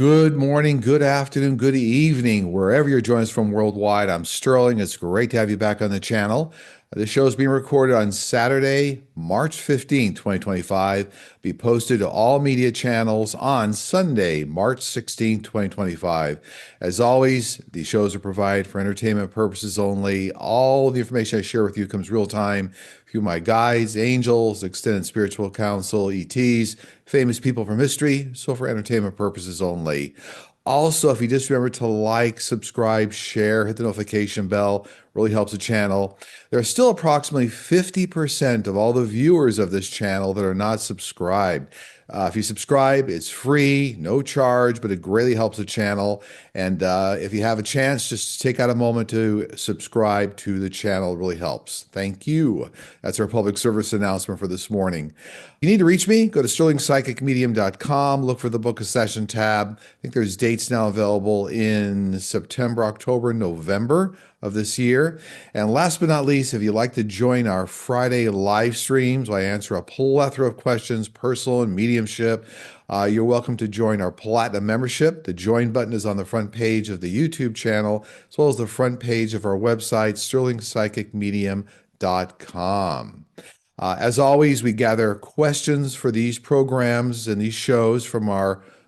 Good morning, good afternoon, good evening, wherever you're joining us from worldwide. I'm Sterling. It's great to have you back on the channel. The show is being recorded on Saturday, March 15th, 2025. Be posted to all media channels on Sunday, March 16th, 2025. As always, these shows are provided for entertainment purposes only. All the information I share with you comes real time through my guides, angels, extended spiritual counsel, ETs, famous people from history, so for entertainment purposes only. Also, if you just remember to like, subscribe, share, hit the notification bell, really helps the channel. There are still approximately 50% of all the viewers of this channel that are not subscribed. If you subscribe, it's free, no charge, but it greatly helps the channel. And if you have a chance, just take out a moment to subscribe to the channel. It really helps. Thank you. That's our public service announcement for this morning. If you need to reach me, go to sterlingpsychicmedium.com, look for the Book a Session tab. I think there's dates now available in September, October, November of this year. And last but not least, if you'd like to join our Friday live streams, I answer a plethora of questions, personal and mediumship. You're welcome to join our Platinum membership. The join button is on the front page of the YouTube channel, as well as the front page of our website, sterlingpsychicmedium.com. As always, we gather questions for these programs and these shows from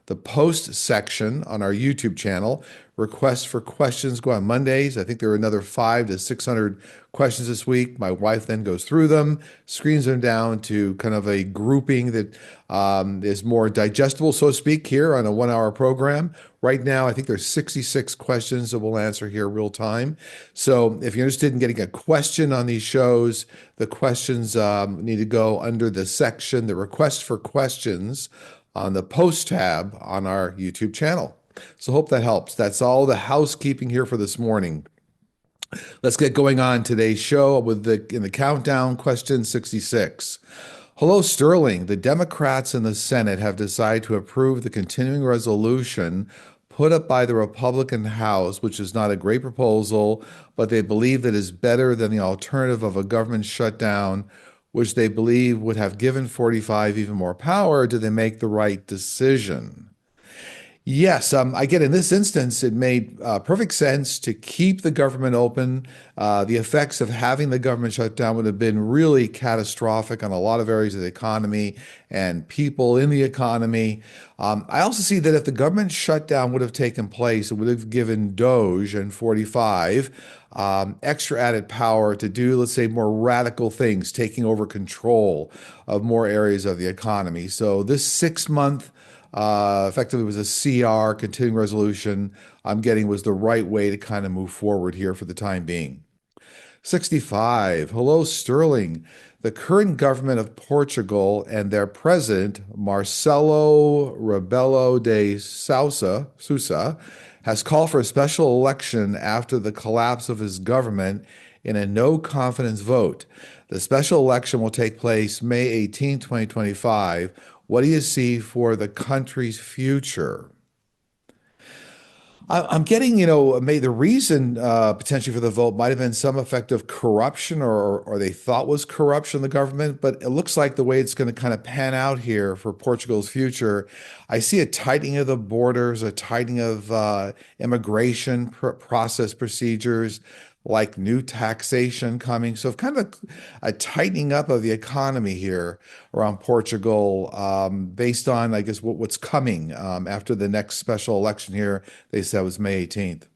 the post section on our YouTube channel. Requests for questions go on Mondays. I think there are another 500 to 600 questions this week. My wife then goes through them, screens them down to kind of a grouping that is more digestible, so to speak, here on a 1 hour program. Right now, I think there's 66 questions that we'll answer here real time. So if you're interested in getting a question on these shows, the questions need to go under the section, the request for questions on the post tab on our YouTube channel. So hope that helps. That's all the housekeeping here for this morning. Let's get going on today's show with in the countdown, question 66. Hello, Sterling. The Democrats in the Senate have decided to approve the continuing resolution put up by the Republican House, which is not a great proposal, but they believe that is better than the alternative of a government shutdown, which they believe would have given 45 even more power. Do they make the right decision? Yes, I get in this instance, it made perfect sense to keep the government open. The effects of having the government shut down would have been really catastrophic on a lot of areas of the economy and people in the economy. I also see that if the government shutdown would have taken place, it would have given Doge and 45 extra added power to do, let's say, more radical things, taking over control of more areas of the economy. So this 6 month effectively was a CR, continuing resolution, I'm getting was the right way to kind of move forward here for the time being. 65. Hello, Sterling. The current government of Portugal and their president, Marcelo Rebelo de Sousa, has called for a special election after the collapse of his government in a no confidence vote. The special election will take place May 18, 2025. What do you see for the country's future? I'm getting, the reason potentially for the vote might have been some effect of corruption or they thought was corruption in the government, but it looks like the way it's going to kind of pan out here for Portugal's future, I see a tightening of the borders, a tightening of immigration process procedures, like new taxation coming. So kind of a tightening up of the economy here around Portugal based on, I guess, what's coming after the next special election here. They said was May 18th.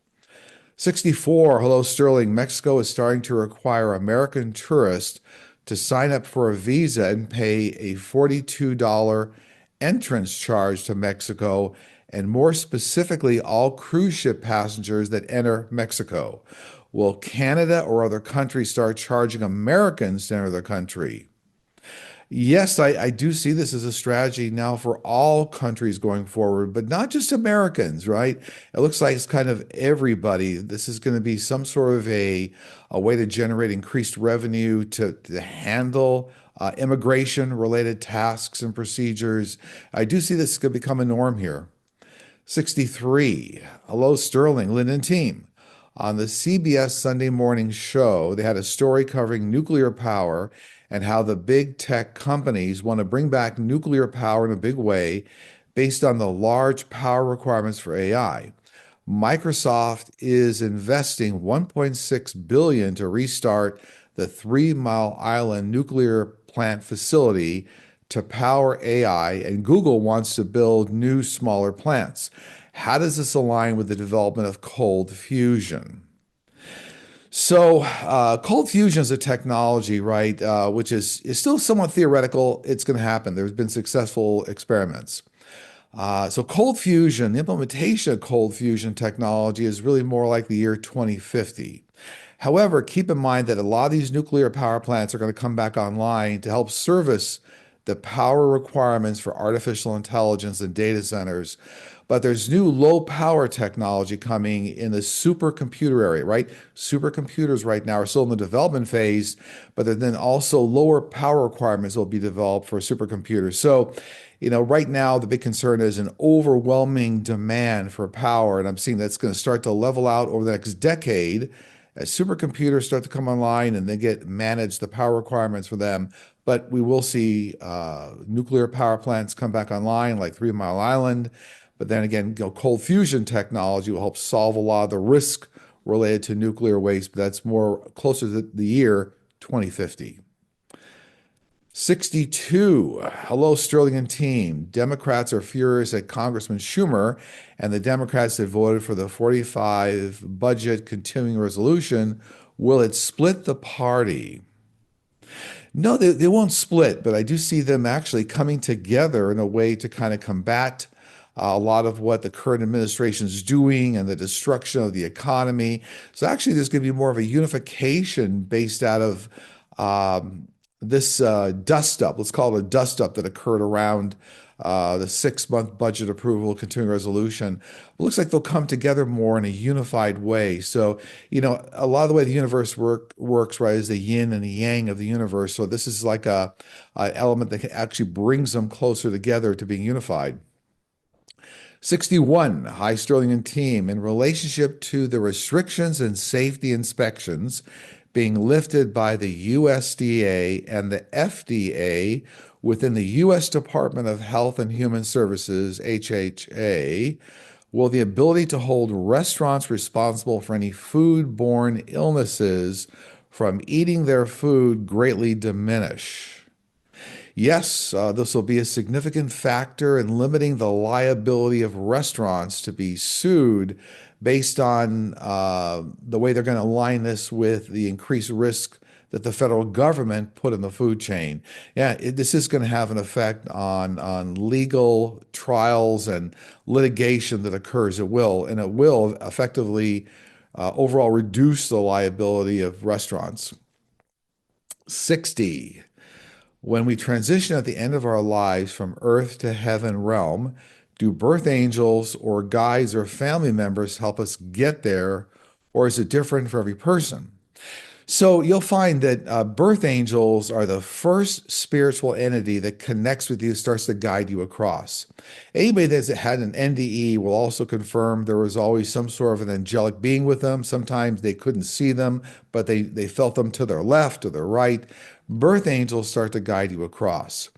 64. Hello, Sterling. Mexico is starting to require American tourists to sign up for a visa and pay a $42 entrance charge to Mexico, and more specifically, all cruise ship passengers that enter Mexico. Will Canada or other countries start charging Americans to enter the country? Yes, I do see this as a strategy now for all countries going forward, but not just Americans, right? It looks like it's kind of everybody. This is going to be some sort of a way to generate increased revenue to handle immigration-related tasks and procedures. I do see this could become a norm here. 63. Hello, Sterling, Lynn and team. On the CBS Sunday morning show, they had a story covering nuclear power and how the big tech companies want to bring back nuclear power in a big way based on the large power requirements for AI. Microsoft is investing 1.6 billion to restart the 3 Mile Island nuclear plant facility to power AI, and Google wants to build new, smaller plants. How does this align with the development of cold fusion? So, cold fusion is a technology, right, which is still somewhat theoretical. It's going to happen. There's been successful experiments. So, cold fusion, the implementation of cold fusion technology is really more like the year 2050. However, keep in mind that a lot of these nuclear power plants are going to come back online to help service the power requirements for artificial intelligence and data centers. But there's new low power technology coming in the supercomputer area, right? Supercomputers right now are still in the development phase, but then also lower power requirements will be developed for supercomputers. So, right now the big concern is an overwhelming demand for power, and I'm seeing that's going to start to level out over the next decade as supercomputers start to come online and they get managed the power requirements for them. But we will see nuclear power plants come back online, like 3 Mile Island. But then again, cold fusion technology will help solve a lot of the risk related to nuclear waste, but that's more closer to the year 2050. 62. Hello, Sterling and team. Democrats are furious at Congressman Schumer and the Democrats that voted for the 45 budget continuing resolution. Will it split the party? No, they won't split, but I do see them actually coming together in a way to kind of combat a lot of what the current administration is doing and the destruction of the economy. So actually, there's going to be more of a unification based out of this dust up. Let's call it a dust up that occurred around the 6-month budget approval, continuing resolution. It looks like they'll come together more in a unified way. So, a lot of the way the universe works, right, is the yin and the yang of the universe. So this is like a element that actually brings them closer together to being unified. 61. Hi, Sterling and team. In relationship to the restrictions and safety inspections being lifted by the USDA and the FDA within the U.S. Department of Health and Human Services, HHA, will the ability to hold restaurants responsible for any food-borne illnesses from eating their food greatly diminish? Yes, this will be a significant factor in limiting the liability of restaurants to be sued based on the way they're going to align this with the increased risk that the federal government put in the food chain. Yeah, this is going to have an effect on legal trials and litigation that occurs. It will, and it will effectively overall reduce the liability of restaurants. 60. When we transition at the end of our lives from earth to heaven realm, do birth angels or guides or family members help us get there, or is it different for every person? So you'll find that birth angels are the first spiritual entity that connects with you, starts to guide you across. Anybody that's had an NDE will also confirm there was always some sort of an angelic being with them. Sometimes they couldn't see them, but they felt them to their left or their right. Birth angels start to guide you across.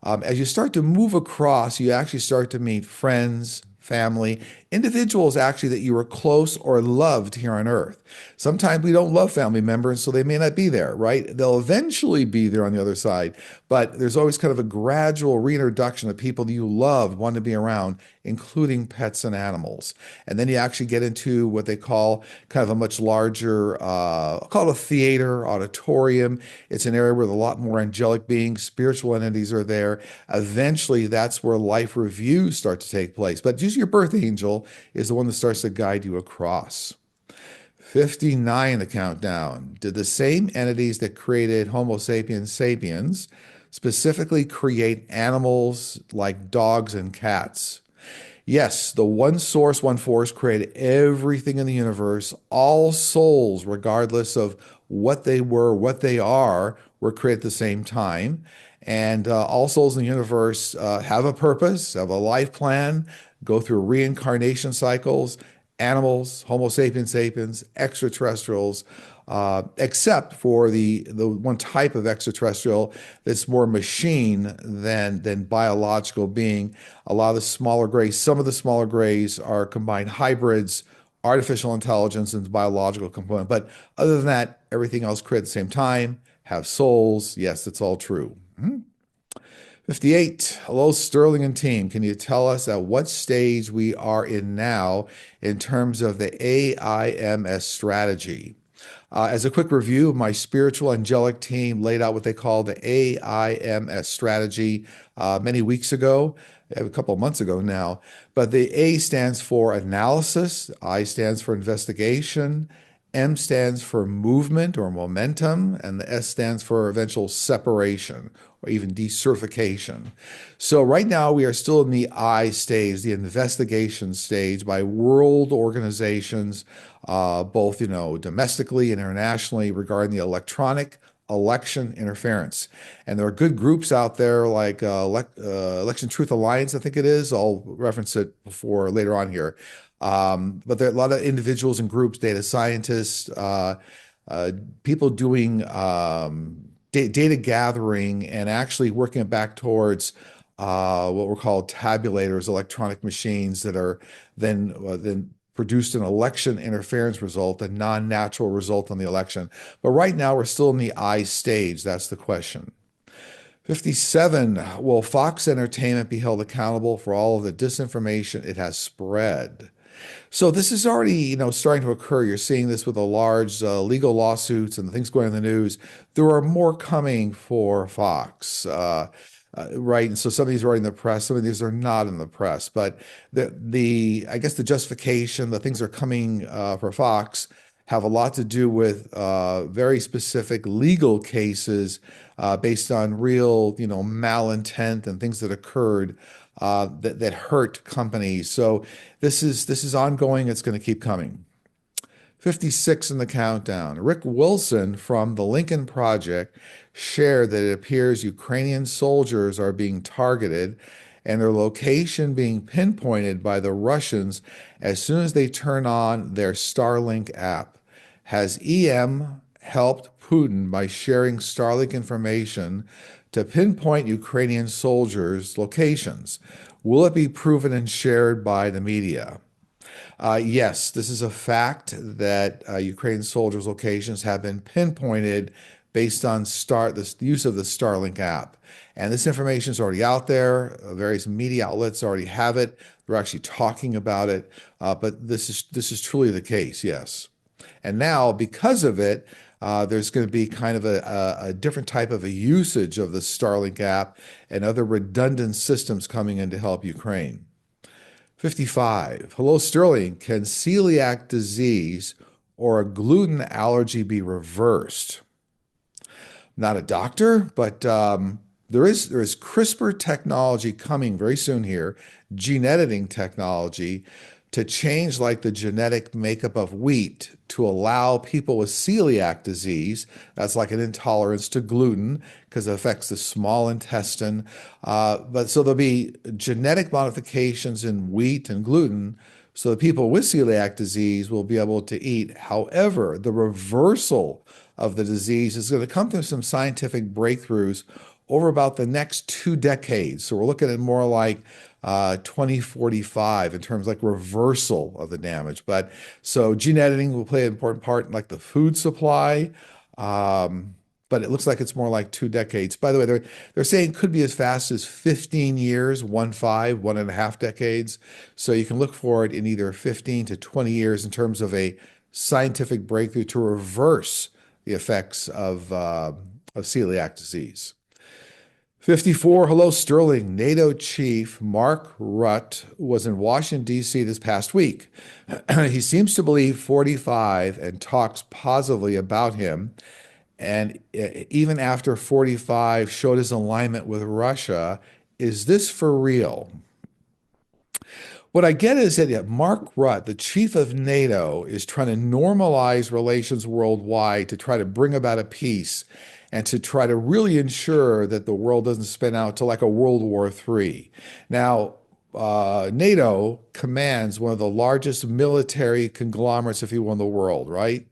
As you start to move across, you actually start to meet friends, family, individuals actually that you were close or loved here on earth. Sometimes we don't love family members, so they may not be there, right? They'll eventually be there on the other side, but there's always kind of a gradual reintroduction of people that you loved, want to be around, including pets and animals. And then you actually get into what they call kind of a much larger, I'll call it a theater, auditorium. It's an area where a lot more angelic beings, spiritual entities are there. Eventually, that's where life reviews start to take place. But usually your birth angel is the one that starts to guide you across. 59, the countdown. Did the same entities that created Homo sapiens sapiens specifically create animals like dogs and cats? Yes, the one source, one force created everything in the universe. All souls, regardless of what they were created at the same time. And all souls in the universe have a purpose, have a life plan, go through reincarnation cycles. Animals, Homo sapiens sapiens, extraterrestrials, except for the one type of extraterrestrial that's more machine than biological being. A lot of the smaller grays, some of the smaller grays are combined hybrids, artificial intelligence and biological component. But other than that, everything else created at the same time, have souls. Yes, it's all true. 58. Hello, Sterling and team. Can you tell us at what stage we are in now in terms of the AIMS strategy? As a quick review, my spiritual angelic team laid out what they call the AIMS strategy many weeks ago, a couple of months ago now. But the A stands for analysis, I stands for investigation, M stands for movement or momentum, and the S stands for eventual separation or even decertification. So right now we are still in the I stage, the investigation stage by world organizations, both domestically and internationally regarding the electronic election interference. And there are good groups out there like Election Truth Alliance, I think it is. I'll reference it before later on here. But there are a lot of individuals and groups, data scientists, people doing data gathering and actually working it back towards what were called tabulators, electronic machines that are then produced an election interference result, a non-natural result on the election. But right now we're still in the I stage. That's the question. 57, will Fox Entertainment be held accountable for all of the disinformation it has spread? So this is already, starting to occur. You're seeing this with the large legal lawsuits and the things going on in the news. There are more coming for Fox, right? And so some of these are in the press, some of these are not in the press. But I guess the justification, the things that are coming for Fox have a lot to do with very specific legal cases based on real, malintent and things that occurred that hurt companies. So this is ongoing. It's going to keep coming. 56 in the countdown. Rick Wilson from the Lincoln Project shared that it appears Ukrainian soldiers are being targeted and their location being pinpointed by the Russians as soon as they turn on their Starlink app. Has EM helped Putin by sharing Starlink information to pinpoint Ukrainian soldiers' locations? Will it be proven and shared by the media? Yes, this is a fact that Ukrainian soldiers' locations have been pinpointed based on the use of the Starlink app. And this information is already out there. Various media outlets already have it. They're actually talking about it. But this is truly the case, yes. And now, because of it, there's going to be kind of a different type of a usage of the Starlink app and other redundant systems coming in to help Ukraine. 55. Hello, Sterling. Can celiac disease or a gluten allergy be reversed? Not a doctor, but there is CRISPR technology coming very soon here, gene editing technology to change like the genetic makeup of wheat to allow people with celiac disease, that's like an intolerance to gluten because it affects the small intestine. But so there'll be genetic modifications in wheat and gluten so the people with celiac disease will be able to eat. However, the reversal of the disease is going to come through some scientific breakthroughs over about the next 2 decades. So we're looking at more like 2045 in terms of like reversal of the damage. But so gene editing will play an important part in like the food supply. But it looks like it's more like 2 decades. By the way, they're saying it could be as fast as 15 years, 1.5 decades. So you can look for it in either 15 to 20 years in terms of a scientific breakthrough to reverse the effects of celiac disease. 54, hello, Sterling. NATO chief Mark Rutte was in Washington, D.C. this past week. He seems to believe 45 and talks positively about him. And even after 45 showed his alignment with Russia, is this for real? What I get is that Mark Rutte, the chief of NATO, is trying to normalize relations worldwide to try to bring about a peace and to try to really ensure that the world doesn't spin out to like a World War III. Now, NATO commands one of the largest military conglomerates, if you will, in the world, right?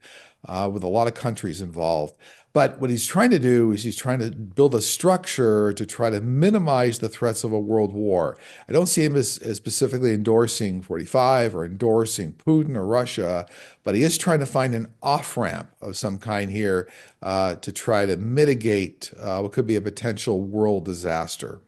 with a lot of countries involved. But what he's trying to do is he's trying to build a structure to try to minimize the threats of a world war. I don't see him as specifically endorsing 45 or endorsing Putin or Russia, but he is trying to find an off-ramp of some kind here to try to mitigate what could be a potential world disaster.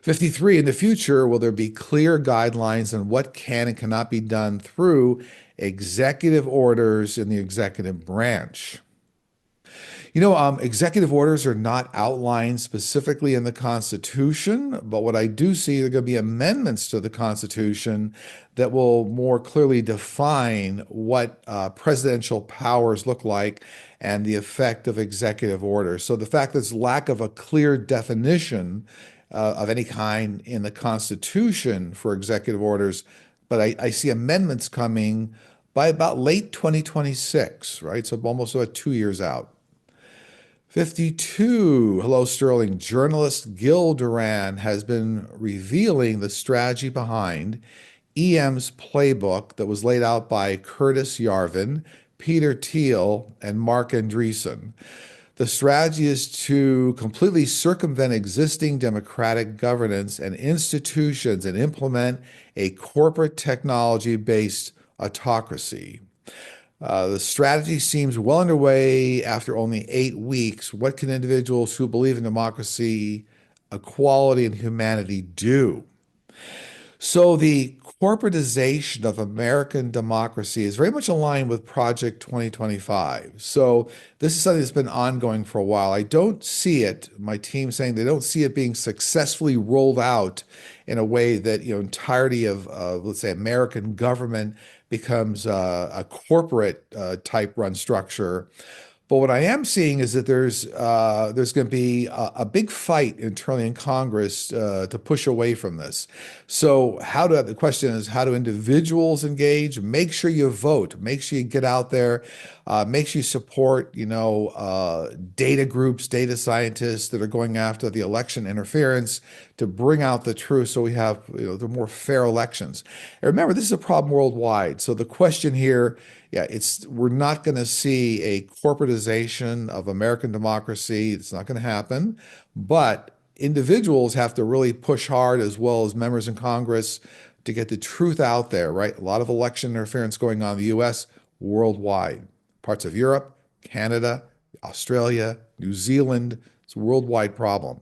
53, in the future, will there be clear guidelines on what can and cannot be done through executive orders in the executive branch? Executive orders are not outlined specifically in the Constitution, but what I do see, there are going to be amendments to the Constitution that will more clearly define what presidential powers look like and the effect of executive orders. So the fact there's lack of a clear definition of any kind in the Constitution for executive orders, but I see amendments coming by about late 2026, right? So almost about 2 years out. 52. Hello, Sterling. Journalist Gil Duran has been revealing the strategy behind EM's playbook that was laid out by Curtis Yarvin, Peter Thiel, and Mark Andreessen. The strategy is to completely circumvent existing democratic governance and institutions and implement a corporate technology-based autocracy. The strategy seems well underway after only 8 weeks. What can individuals who believe in democracy, equality, and humanity do? So the corporatization of American democracy is very much aligned with Project 2025. So this is something that's been ongoing for a while. I don't see it, my team saying they don't see it being successfully rolled out in a way that, entirety of, let's say, American government becomes a corporate type run structure. But what I am seeing is that there's going to be a big fight internally in Congress to push away from this. So the question is, how do individuals engage? Make sure you vote. Make sure you get out there. Make sure you support, data groups, data scientists that are going after the election interference to bring out the truth so we have, the more fair elections. And remember, this is a problem worldwide. So the question here, we're not going to see a corporatization of American democracy. It's not going to happen. But individuals have to really push hard, as well as members in Congress, to get the truth out there, right? A lot of election interference going on in the US, worldwide. Parts of Europe, Canada, Australia, New Zealand. It's a worldwide problem.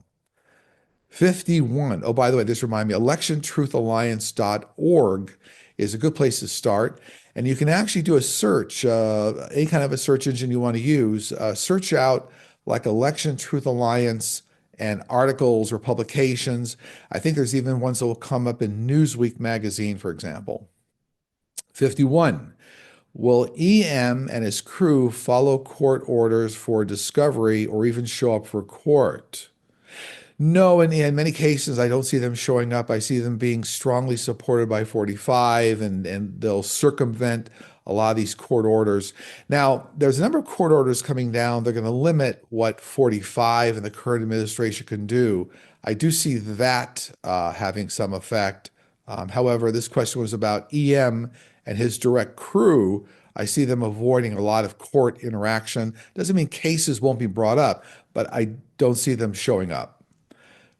51. Oh, by the way, this reminds me, electiontruthalliance.org is a good place to start. And you can actually do a search, any kind of a search engine you want to use, search out like Election Truth Alliance and articles or publications. I think there's even ones that will come up in Newsweek magazine, for example. 51. Will EM and his crew follow court orders for discovery or even show up for court? No, in many cases, I don't see them showing up. I see them being strongly supported by 45, and they'll circumvent a lot of these court orders. Now, there's a number of court orders coming down. They're going to limit what 45 and the current administration can do. I do see that having some effect. However, this question was about EM and his direct crew. I see them avoiding a lot of court interaction. Doesn't mean cases won't be brought up, but I don't see them showing up.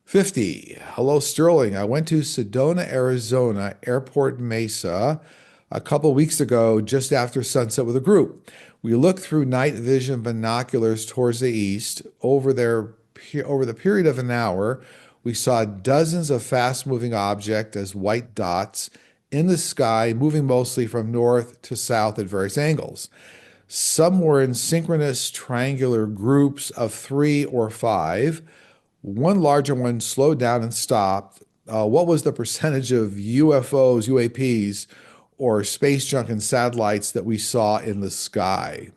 50. Hello, Sterling. I went to Sedona, Arizona, Airport Mesa, a couple weeks ago, just after sunset with a group. We looked through night vision binoculars towards the east. Over the period of an hour, we saw dozens of fast-moving objects as white dots in the sky, moving mostly from north to south at various angles. Some were in synchronous triangular groups of 3 or 5. One larger one slowed down and stopped. What was the percentage of UFOs, UAPs, or space junk and satellites that we saw in the sky?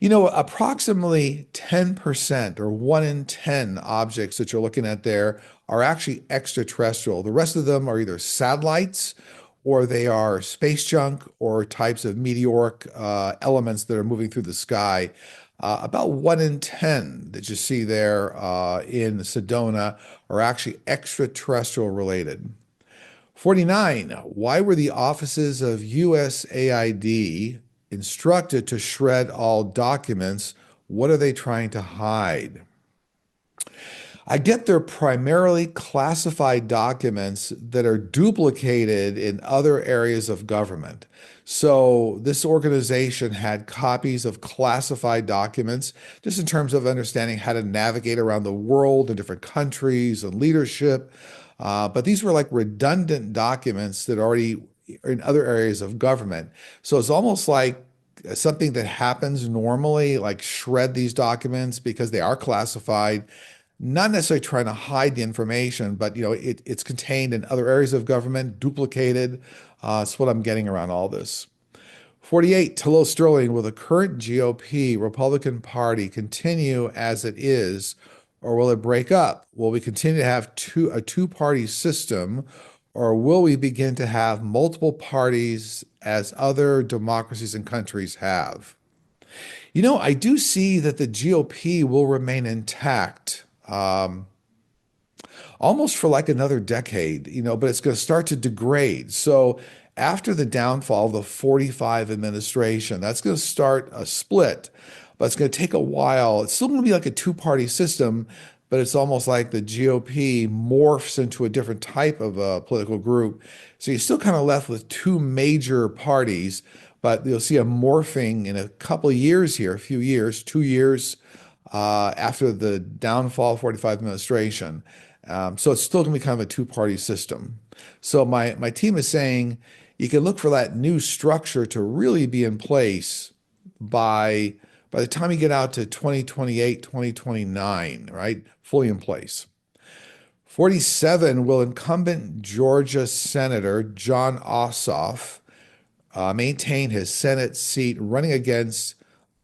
Approximately 10% or 1 in 10 objects that you're looking at there are actually extraterrestrial. The rest of them are either satellites or they are space junk or types of meteoric elements that are moving through the sky. About 1 in 10 that you see there in Sedona are actually extraterrestrial related. 49. Why were the offices of USAID instructed to shred all documents. What are they trying to hide? I get they're primarily classified documents that are duplicated in other areas of government. So this organization had copies of classified documents, just in terms of understanding how to navigate around the world in different countries and leadership. But these were like redundant documents that already are in other areas of government. So it's almost like something that happens normally, like shred these documents because they are classified, not necessarily trying to hide the information, but it's contained in other areas of government, duplicated. That's what I'm getting around all this. 48, hello Sterling. Will the current GOP Republican Party continue as it is, or will it break up? Will we continue to have a two-party system, or will we begin to have multiple parties as other democracies and countries have? I do see that the GOP will remain intact. Almost for like another decade, but it's going to start to degrade. So after the downfall of the 45 administration, that's going to start a split, but it's going to take a while. It's still going to be like a two-party system, but it's almost like the GOP morphs into a different type of a political group. So you're still kind of left with two major parties, but you'll see a morphing in a couple of years here, a few years, 2 years after the downfall of 45 administration. So it's still going to be kind of a two-party system. So my team is saying you can look for that new structure to really be in place by the time you get out to 2028, 2029, right? Fully in place. 47, will incumbent Georgia Senator John Ossoff maintain his Senate seat running against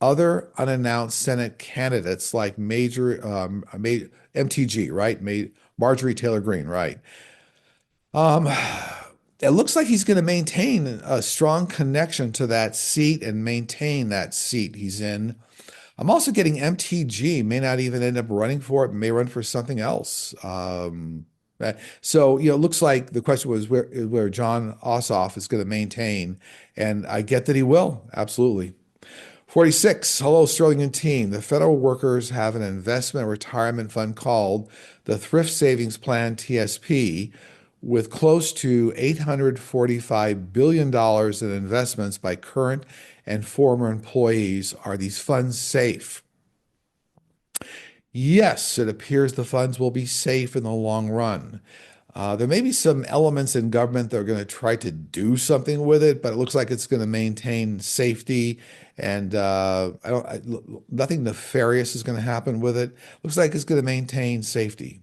other unannounced Senate candidates like MTG, right? Marjorie Taylor Greene, right? Um, it looks like he's going to maintain a strong connection to that seat and maintain that seat he's in. I'm also getting MTG may not even end up running for it, may run for something else. So, it looks like the question was where John Ossoff is going to maintain, and I get that he will, absolutely. 46, hello, Sterling and team. The federal workers have an investment retirement fund called the Thrift Savings Plan, TSP, with close to $845 billion in investments by current and former employees. Are these funds safe? Yes, it appears the funds will be safe in the long run. There may be some elements in government that are going to try to do something with it, but it looks like it's going to maintain safety, and nothing nefarious is going to happen with it. Looks like it's going to maintain safety.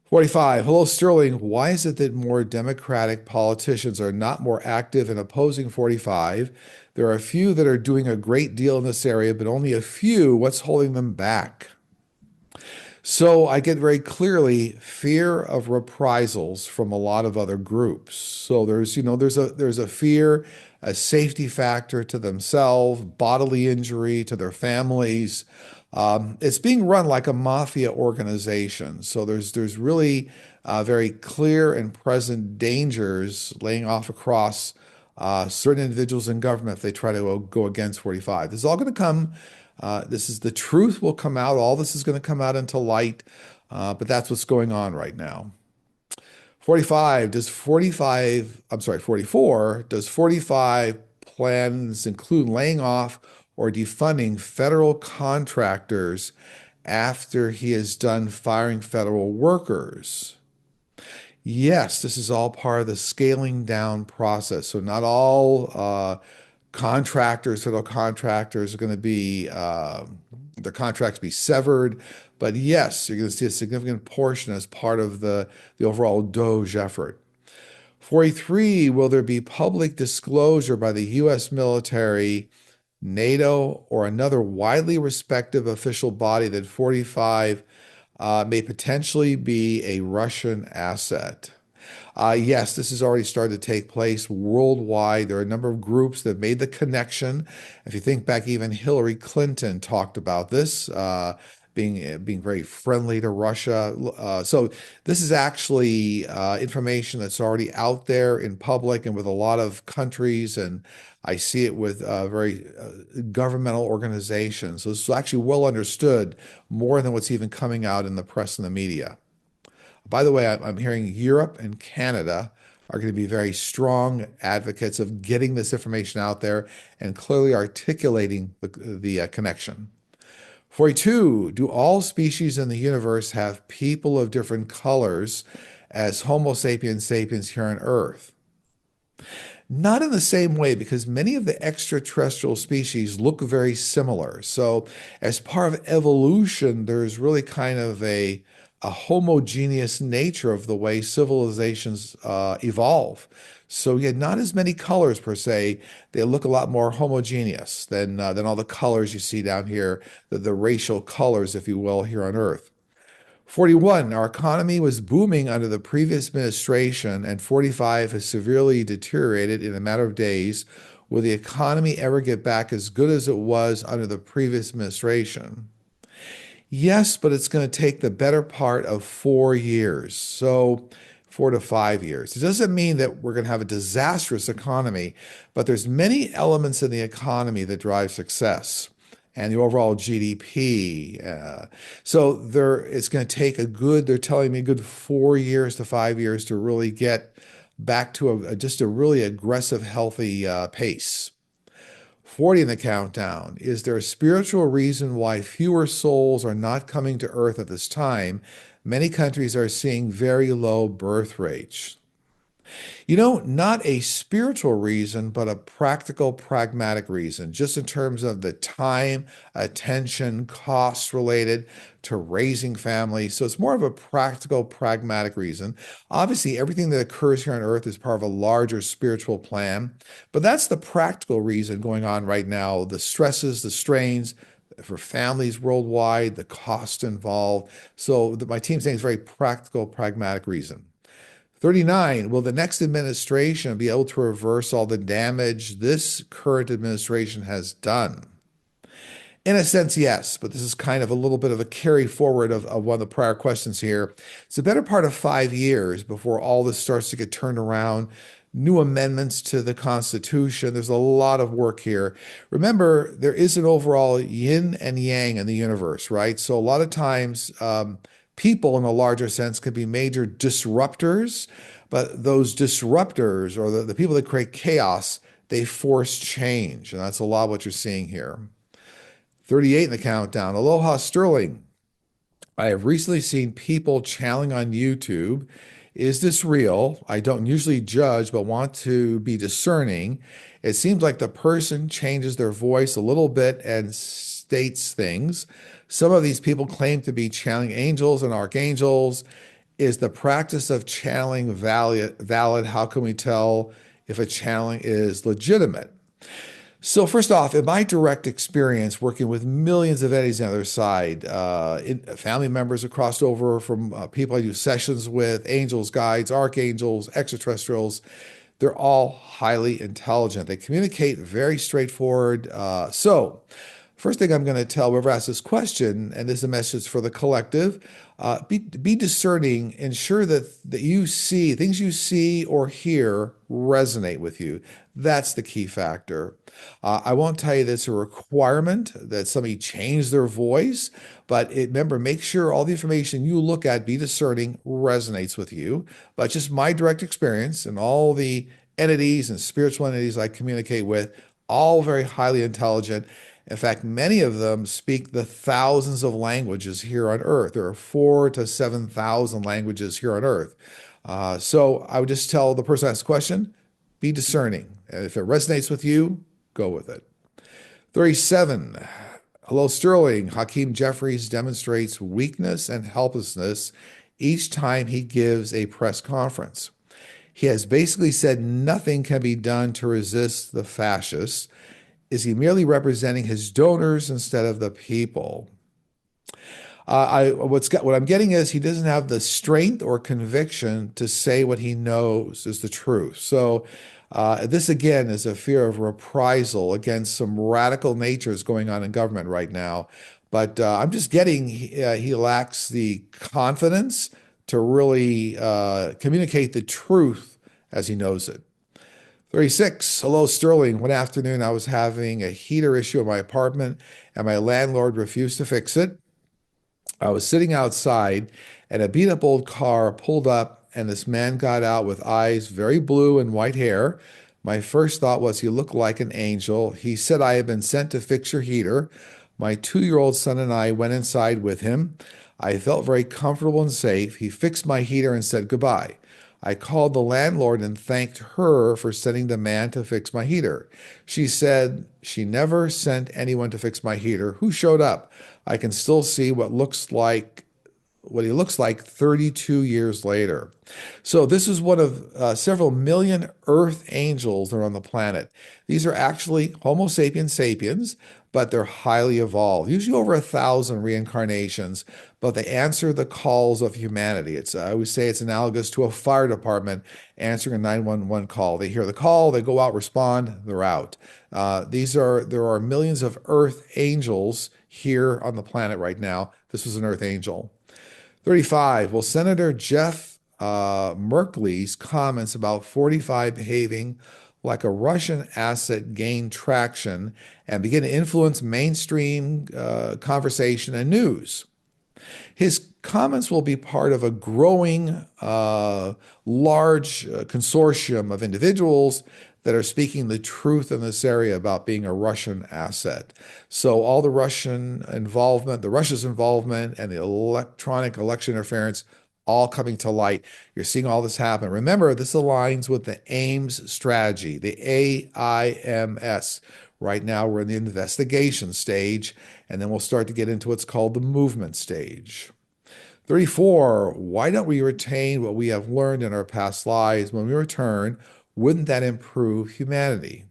45, hello Sterling. Why is it that more Democratic politicians are not more active in opposing 45? There are a few that are doing a great deal in this area, but only a few. What's holding them back? So I get very clearly fear of reprisals from a lot of other groups. So there's a fear, a safety factor to themselves, bodily injury to their families. It's being run like a mafia organization. So there's really very clear and present dangers laying off across certain individuals in government if they try to go against 45. This is all going to come. The truth will come out. All this is going to come out into light, but that's what's going on right now. 44, does 45 plans include laying off or defunding federal contractors after he is done firing federal workers? Yes, this is all part of the scaling down process. So not all federal contractors are going to be, their contracts be severed. But yes, you're going to see a significant portion as part of the overall DOGE effort. 43, will there be public disclosure by the U.S. military, NATO, or another widely respected official body that 45 may potentially be a Russian asset? Yes, this has already started to take place worldwide. There are a number of groups that made the connection. If you think back, even Hillary Clinton talked about this, being very friendly to Russia. So this is actually information that's already out there in public and with a lot of countries and I see it with very governmental organizations. So it's actually well understood more than what's even coming out in the press and the media. By the way, I'm hearing Europe and Canada are going to be very strong advocates of getting this information out there and clearly articulating the connection. 42, do all species in the universe have people of different colors as Homo sapiens sapiens here on Earth? Not in the same way, because many of the extraterrestrial species look very similar. So, as part of evolution, there's really kind of a homogeneous nature of the way civilizations evolve. So, yeah, not as many colors per se. They look a lot more homogeneous than all the colors you see down here, the racial colors, if you will, here on Earth. 41, our economy was booming under the previous administration, and 45 has severely deteriorated in a matter of days. Will the economy ever get back as good as it was under the previous administration? Yes, but it's going to take the better part of 4 years. So 4 to 5 years. It doesn't mean that we're going to have a disastrous economy, but there's many elements in the economy that drive success and the overall GDP. So it's going to take they're telling me a good 4 years to 5 years to really get back to just a really aggressive, healthy pace. 40 in the countdown. Is there a spiritual reason why fewer souls are not coming to Earth at this time? Many countries are seeing very low birth rates. Not a spiritual reason, but a practical, pragmatic reason, just in terms of the time, attention, costs related to raising families. So it's more of a practical, pragmatic reason. Obviously, everything that occurs here on Earth is part of a larger spiritual plan, but that's the practical reason going on right now. The stresses, the strains, for families worldwide, the cost involved. So my team's saying it's a very practical, pragmatic reason. 39, will the next administration be able to reverse all the damage this current administration has done? In a sense, yes, but this is kind of a little bit of a carry forward of one of the prior questions here. It's a better part of 5 years before all this starts to get turned around. New amendments to the Constitution. There's a lot of work here. Remember, there is an overall yin and yang in the universe, right? So a lot of times, people in a larger sense can be major disruptors, but those disruptors or the people that create chaos, they force change. And that's a lot of what you're seeing here. 38 in the countdown. Aloha Sterling. I have recently seen people channeling on YouTube. Is this real? I don't usually judge, but want to be discerning. It seems like the person changes their voice a little bit and states things. Some of these people claim to be channeling angels and archangels. Is the practice of channeling valid? How can we tell if a channeling is legitimate? So first off, in my direct experience working with millions of entities on the other side, family members have crossed over from people I do sessions with, angels, guides, archangels, extraterrestrials. They're all highly intelligent. They communicate very straightforward. So first thing I'm going to tell whoever asks this question, and this is a message for the collective, be discerning, ensure that you see, things you see or hear resonate with you. That's the key factor. I won't tell you that's a requirement that somebody change their voice, but remember, make sure all the information you look at, be discerning, resonates with you. But just my direct experience and all the entities and spiritual entities I communicate with, all very highly intelligent. In fact, many of them speak the thousands of languages here on Earth. There are 4,000 to 7,000 languages here on Earth. So I would just tell the person who asks the question, be discerning. And if it resonates with you, go with it. 37. Hello, Sterling. Hakeem Jeffries demonstrates weakness and helplessness each time he gives a press conference. He has basically said nothing can be done to resist the fascists. Is he merely representing his donors instead of the people? What I'm getting is he doesn't have the strength or conviction to say what he knows is the truth. So this again is a fear of reprisal against some radical natures going on in government right now. But I'm just getting he lacks the confidence to really communicate the truth as he knows it. 36. Hello, Sterling. One afternoon, I was having a heater issue in my apartment, and my landlord refused to fix it. I was sitting outside, and a beat up old car pulled up, and this man got out with eyes very blue and white hair. My first thought was he looked like an angel. He said, I have been sent to fix your heater. My 2-year-old son and I went inside with him. I felt very comfortable and safe. He fixed my heater and said goodbye. I called the landlord and thanked her for sending the man to fix my heater. She said she never sent anyone to fix my heater. Who showed up? I can still see what he looks like 32 years later. So this is one of several million earth angels that are on the planet. These are actually Homo sapiens sapiens, but they're highly evolved, usually over 1,000 reincarnations, but they answer the calls of humanity. I always say it's analogous to a fire department answering a 911 call. They hear the call, they go out, respond, they're out. There are millions of earth angels here on the planet right now. This was an earth angel. 35. Well, Senator Jeff Merkley's comments about 45 behaving like a Russian asset gain traction and begin to influence mainstream conversation and news. His comments will be part of a growing, large consortium of individuals that are speaking the truth in this area about being a Russian asset. So all the Russia's involvement and the electronic election interference all coming to light. You're seeing all this happen. Remember, this aligns with the AIMS strategy, the AIMS. Right now, we're in the investigation stage, and then we'll start to get into what's called the movement stage. 34, why don't we retain what we have learned in our past lives when we return? Wouldn't that improve humanity?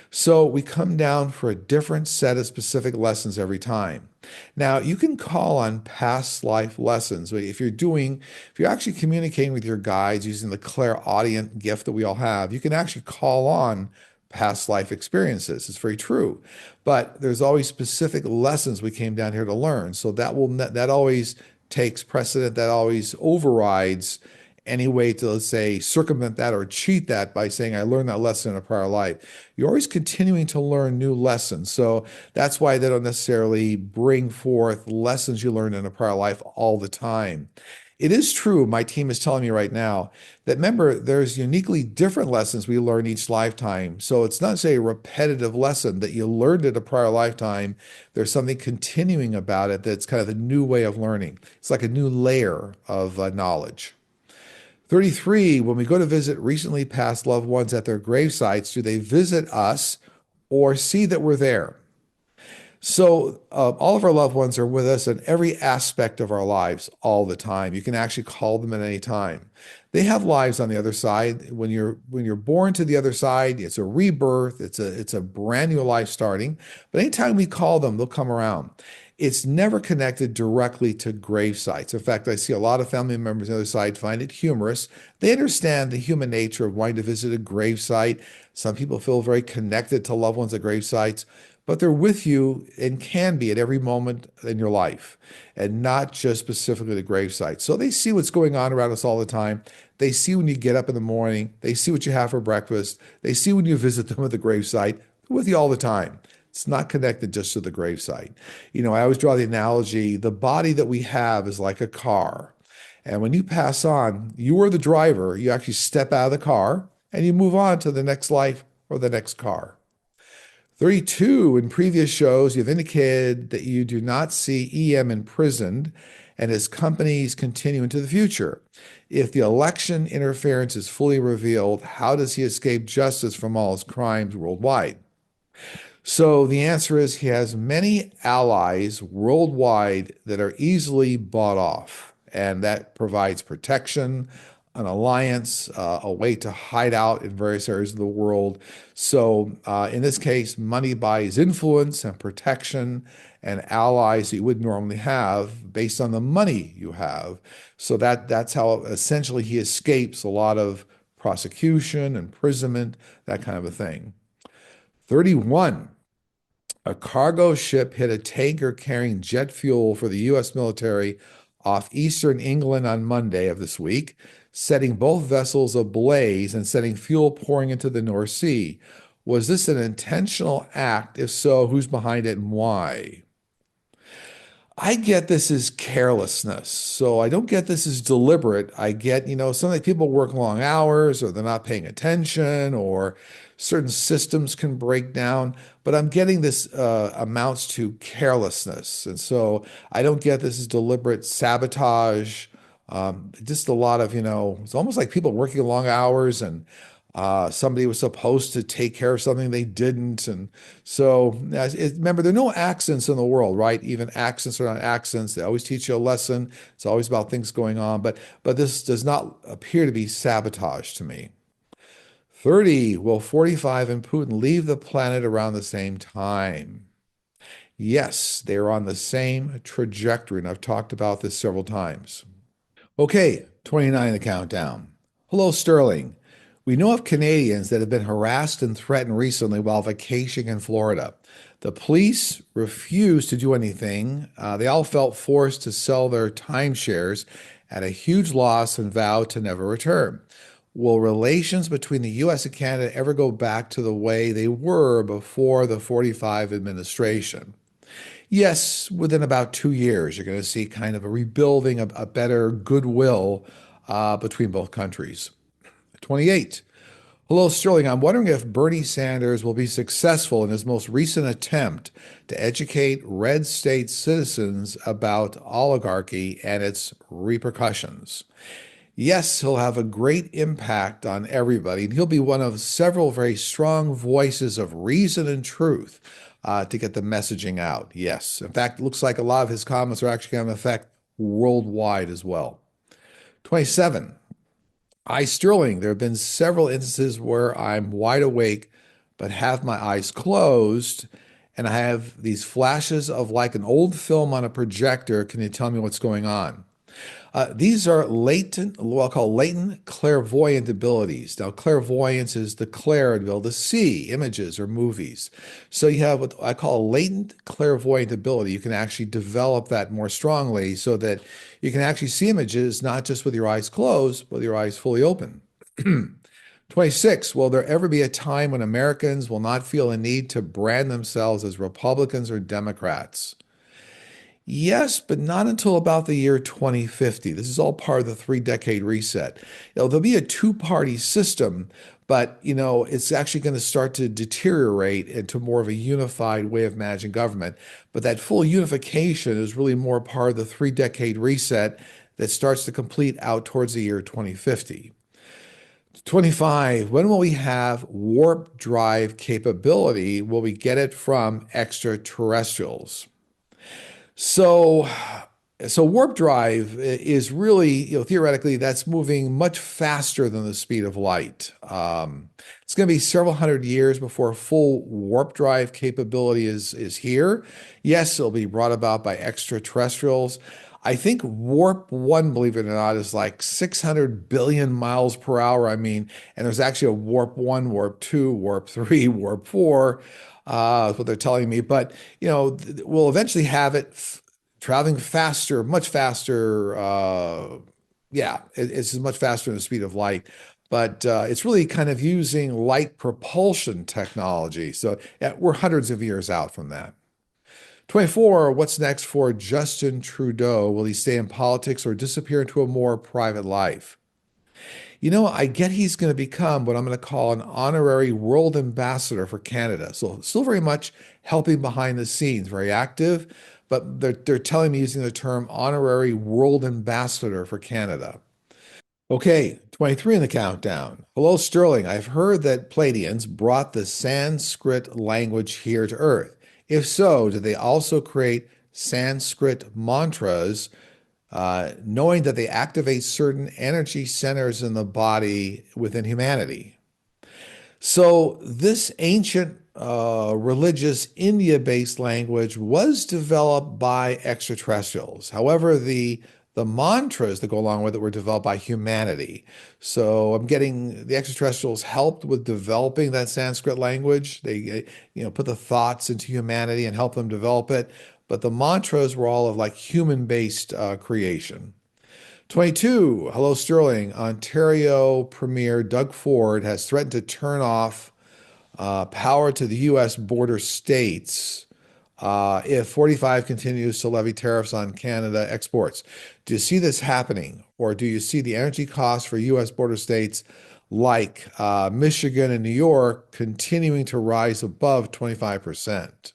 So we come down for a different set of specific lessons every time. Now, you can call on past life lessons. If you're actually communicating with your guides using the clairaudient gift that we all have, you can actually call on past life experiences. It's very true. But there's always specific lessons we came down here to learn. So that always takes precedent, that always overrides any way to, let's say, circumvent that or cheat that by saying, I learned that lesson in a prior life. You're always continuing to learn new lessons. So that's why they don't necessarily bring forth lessons you learned in a prior life all the time. It is true, my team is telling me right now, that remember, there's uniquely different lessons we learn each lifetime. So it's not, say, a repetitive lesson that you learned in a prior lifetime. There's something continuing about it that's kind of a new way of learning. It's like a new layer of knowledge. 33, when we go to visit recently passed loved ones at their grave sites, do they visit us or see that we're there? So all of our loved ones are with us in every aspect of our lives all the time. You can actually call them at any time. They have lives on the other side. When you're born to the other side, it's a rebirth. It's a brand new life starting. But anytime we call them, they'll come around. It's never connected directly to grave sites. In fact, I see a lot of family members on the other side find it humorous. They understand the human nature of wanting to visit a grave site. Some people feel very connected to loved ones at grave sites, but they're with you and can be at every moment in your life, and not just specifically the grave site. So they see what's going on around us all the time. They see when you get up in the morning. They see what you have for breakfast. They see when you visit them at the grave site. They're with you all the time. It's not connected just to the gravesite. I always draw the analogy, the body that we have is like a car. And when you pass on, you are the driver. You actually step out of the car and you move on to the next life or the next car. 32, in previous shows, you've indicated that you do not see EM imprisoned and his companies continue into the future. If the election interference is fully revealed, how does he escape justice from all his crimes worldwide? So the answer is he has many allies worldwide that are easily bought off, and that provides protection, an alliance, a way to hide out in various areas of the world. So in this case, money buys influence and protection and allies that you wouldn't normally have based on the money you have. So that's how essentially he escapes a lot of prosecution, imprisonment, that kind of a thing. 31. A cargo ship hit a tanker carrying jet fuel for the U.S. military off eastern England on Monday of this week. setting both vessels ablaze and setting fuel pouring into the North Sea. Was this an intentional act? If so, who's behind it and why? I get this as carelessness. So I don't get this as deliberate. I get, some people work long hours or they're not paying attention or certain systems can break down. But I'm getting this amounts to carelessness. And so I don't get this as deliberate sabotage. Just a lot of, it's almost like people working long hours and somebody was supposed to take care of something they didn't. And so remember, there are no accidents in the world, right? Even accidents are not accidents. They always teach you a lesson. It's always about things going on. But this does not appear to be sabotage to me. 30, will 45 and Putin leave the planet around the same time? Yes, they are on the same trajectory. And I've talked about this several times. Okay, 29 the countdown. Hello, Sterling. We know of Canadians that have been harassed and threatened recently while vacationing in Florida. The police refused to do anything. They all felt forced to sell their timeshares at a huge loss and vowed to never return. Will relations between the US and Canada ever go back to the way they were before the 45 administration? Yes, within about 2 years, you're going to see kind of a rebuilding, a better goodwill between both countries. 28. Hello, Sterling. I'm wondering if Bernie Sanders will be successful in his most recent attempt to educate red state citizens about oligarchy and its repercussions. Yes, he'll have a great impact on everybody, and he'll be one of several very strong voices of reason and truth to get the messaging out. Yes. In fact, it looks like a lot of his comments are actually going to affect worldwide as well. 27. I, Sterling, there have been several instances where I'm wide awake but have my eyes closed, and I have these flashes of like an old film on a projector. Can you tell me what's going on? These are latent, what I'll call latent clairvoyant abilities. Now, clairvoyance is the clair ability to see images or movies. So you have what I call a latent clairvoyant ability. You can actually develop that more strongly so that you can actually see images not just with your eyes closed, but with your eyes fully open. 26. Will there ever be a time when Americans will not feel a need to brand themselves as Republicans or Democrats? Yes, but not until about the year 2050. This is all part of the 3-decade reset. There'll be a two-party system, but it's actually going to start to deteriorate into more of a unified way of managing government. But that full unification is really more part of the 3-decade reset that starts to complete out towards the year 2050. 25, when will we have warp drive capability? Will we get it from extraterrestrials? So, so warp drive is really, theoretically, that's moving much faster than the speed of light. It's going to be several hundred years before full warp drive capability is here. Yes, it'll be brought about by extraterrestrials. I think warp one, believe it or not, is like 600 billion miles per hour. I mean, and there's actually a warp one, warp two, warp three, warp four. Is what they're telling me. But we'll eventually have it traveling faster, much faster. Yeah, it's much faster than the speed of light. But it's really kind of using light propulsion technology. So yeah, we're hundreds of years out from that. 24, what's next for Justin Trudeau? Will he stay in politics or disappear into a more private life? I get he's going to become what I'm going to call an honorary world ambassador for Canada. So still very much helping behind the scenes, very active, but they're telling me using the term honorary world ambassador for Canada. Okay, 23 in the countdown. Hello, Sterling. I've heard that Pleiadians brought the Sanskrit language here to Earth. If so, did they also create Sanskrit mantras knowing that they activate certain energy centers in the body within humanity? So, this ancient religious India-based language was developed by extraterrestrials. However, the mantras that go along with it were developed by humanity. So I'm getting the extraterrestrials helped with developing that Sanskrit language. They, put the thoughts into humanity and help them develop it. But the mantras were all of like human-based creation. 22. Hello, Sterling. Ontario Premier Doug Ford has threatened to turn off power to the U.S. border states if 45 continues to levy tariffs on Canada exports. Do you see this happening, or do you see the energy costs for U.S. border states like Michigan and New York continuing to rise above 25%?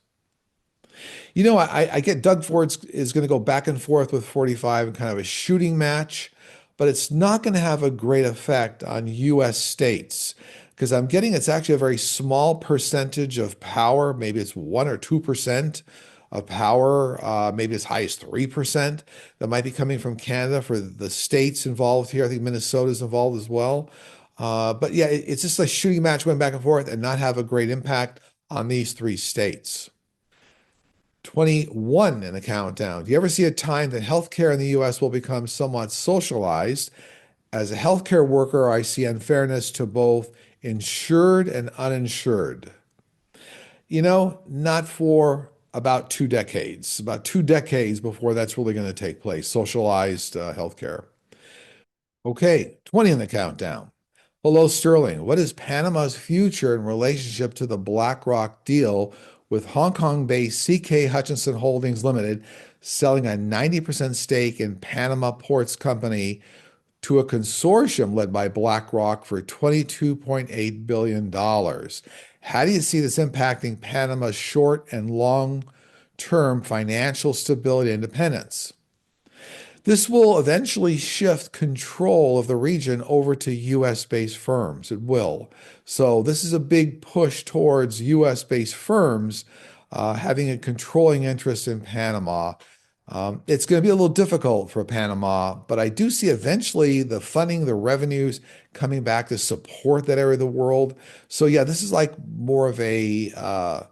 I get Doug Ford is going to go back and forth with 45 in kind of a shooting match, but it's not going to have a great effect on US states because I'm getting it's actually a very small percentage of power. Maybe it's 1 or 2% of power, maybe as high as 3% that might be coming from Canada for the states involved here. I think Minnesota's involved as well. But yeah, it's just a shooting match going back and forth and not have a great impact on these three states. 21 in the countdown. Do you ever see a time that healthcare in the US will become somewhat socialized? As a healthcare worker, I see unfairness to both insured and uninsured. Not for about 2 decades, about 2 decades before that's really going to take place, socialized healthcare. Okay, 20 in the countdown. Hello, Sterling. What is Panama's future in relationship to the BlackRock deal with Hong Kong-based CK Hutchinson Holdings Limited selling a 90% stake in Panama Ports Company to a consortium led by BlackRock for $22.8 billion? How do you see this impacting Panama's short and long-term financial stability and independence? This will eventually shift control of the region over to US-based firms. It will. So this is a big push towards US-based firms having a controlling interest in Panama. It's going to be a little difficult for Panama, but I do see eventually the funding, the revenues coming back to support that area of the world. So yeah, this is like more of a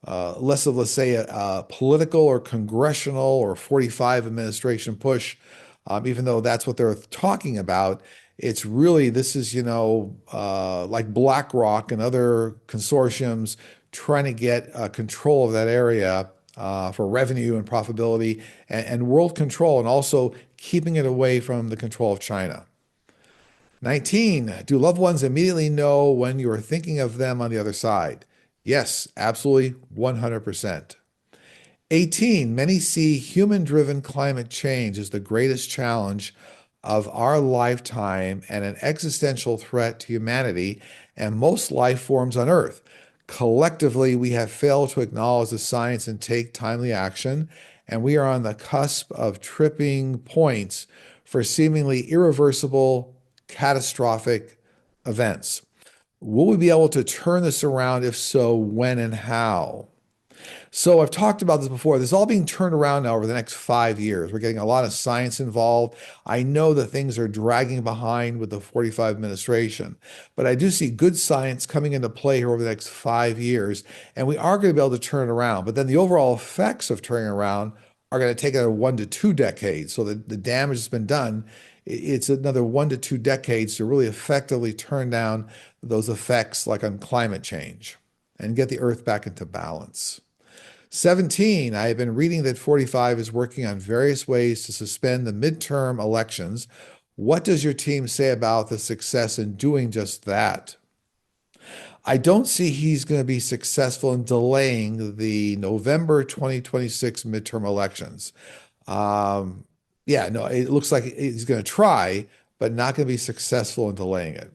less of, let's say, a political or congressional or 45 administration push, even though that's what they're talking about. It's really, this is, like BlackRock and other consortiums trying to get control of that area for revenue and profitability and world control, and also keeping it away from the control of China. 19, do loved ones immediately know when you are thinking of them on the other side? Yes, absolutely, 100%. 18, many see human-driven climate change as the greatest challenge of our lifetime and an existential threat to humanity and most life forms on Earth. Collectively, we have failed to acknowledge the science and take timely action, and we are on the cusp of tripping points for seemingly irreversible, catastrophic events. Will we be able to turn this around? If so, when and how? So I've talked about this before. This is all being turned around now over the next 5 years. We're getting a lot of science involved. I know that things are dragging behind with the 45 administration, but I do see good science coming into play here over the next 5 years, and we are going to be able to turn it around. But then the overall effects of turning around are going to take another 1 to 2 decades. So the damage that's been done, it's another 1 to 2 decades to really effectively turn down those effects like on climate change and get the earth back into balance. 17, I have been reading that 45 is working on various ways to suspend the midterm elections. What does your team say about the success in doing just that? I don't see he's going to be successful in delaying the November 2026 midterm elections. Yeah, no, it looks like he's going to try, but not going to be successful in delaying it.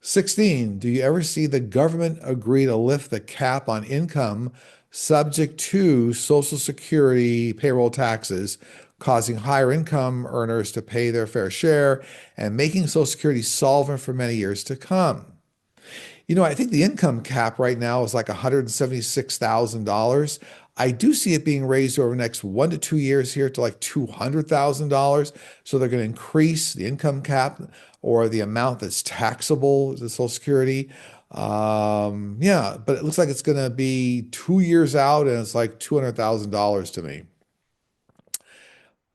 16, do you ever see the government agree to lift the cap on income subject to Social Security payroll taxes, causing higher income earners to pay their fair share and making Social Security solvent for many years to come? I think the income cap right now is like $176,000. I do see it being raised over the next 1 to 2 years here to like $200,000. So they're going to increase the income cap or the amount that's taxable to Social Security. Yeah, but it looks like it's going to be 2 years out and it's like $200,000 to me.